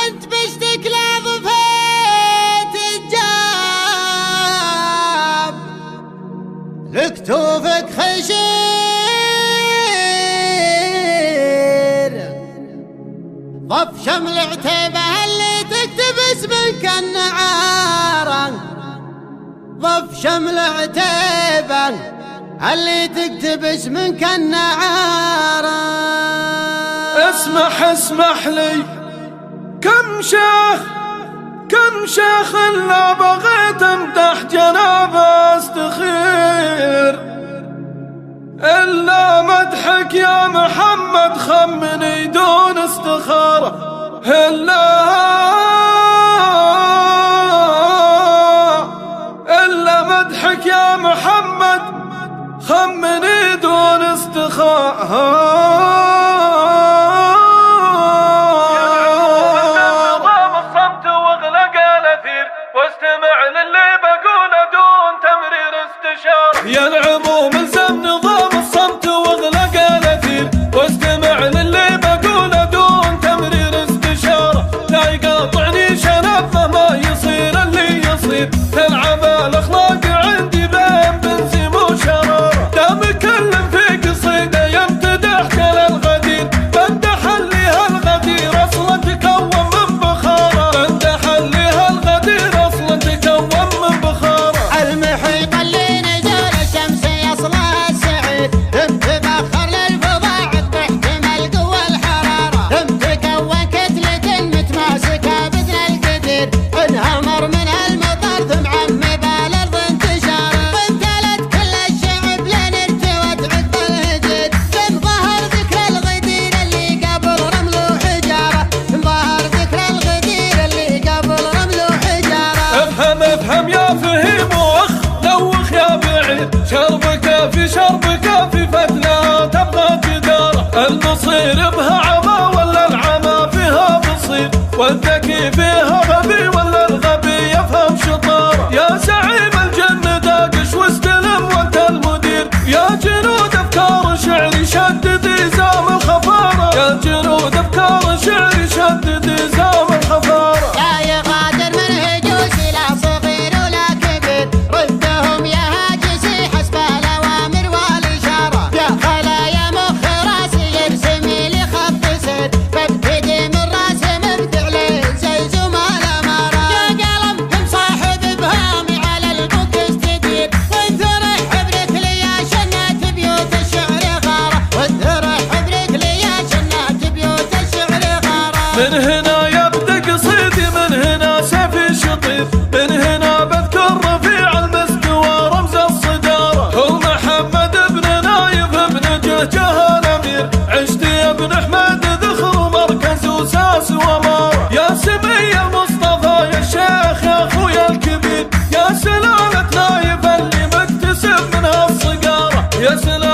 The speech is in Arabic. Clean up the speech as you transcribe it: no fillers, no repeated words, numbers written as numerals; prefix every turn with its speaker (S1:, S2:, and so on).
S1: وانت باستكلاف فيت الجاب لكتوفك خشير ضف شمل عتيبه اللي تكتب اسمك النعارة ضف شمل عتيبه اللي تكتب اسمك النعارة.
S2: اسمح لي كم شيخ إلا بغيت امدح جنابه استخير إلا مدحك يا محمد خمني دون استخارة إلا مدحك يا محمد خمني دون استخارة. واستمع للي بقوله دون تمرير استشارة. يا العموم الزم نظام الصمت واغلق الاثير واستمع للي بقوله دون تمرير استشارة. لا يقاطعني شنب ما يصير اللي يصير تلعب الاخلاق عندي بين بنزيم وشرارة. دام كلم في قصيدة يمتدح كل الغدير بمدح اللي هالغدير اصلا تكون من بخارة بمدح اللي هالغدير
S1: المحيط اللي نزول الشمس يصلها السعيد تبخر للفضاء باحتمال قوى الحرارة تكون كتلة متماسكة بإذن القدير انهمر من المطر ثم عمي بالارض انتشاره وامتلت كل الشعب لين ارتوت عقب الهجير ثم ظهر ذكر الغدير اللي قبل رمل وحجارة ثم ظهر ذكر الغدير اللي قبل رمل وحجارة.
S2: افهم يا فهيم دوخ يا بعيد شربك في فتلة تبغى جدارة. المصير بها عمى ولا العمى فيها بصير والذكي فيها غبي ولا الغبي يفهم شطارة. يا زعيم الجن داقش واستلم وانت المدير يا جنود افكار شعري شدد إزام الخفارة يا جنود افكار شعري شدد إزام الخفارة.
S1: لا يغادر من هجوسي لا صغير ولا كبير ردهم يا هاجسي حسب الأوامر والإشارة. يا خلايا مخ راسي يرسمي لي خط سير فابتدي من راسي مبدع لي زي زمال أمارة. يا قلم هم صاحب إبهامي على البوك استدير وانثر حبرك لي يا شنات بيوت الشعر غارة وانثر حبرك لي يا شنات بيوت الشعر غارة.
S2: من هنا يبدأ قصيدي من هنا سيفي شطير من هنا بذكر رفيع المستوى رمز الصدارة. هو محمد بن نايف بن جهجه الأمير عشت يا ابن احمد ذخر ومركز وساس وامارة. يا سمي المصطفى يا الشيخ يا اخويا الكبير يا سلالة نايف اللي مكتسب منها الصقارة يا سلالة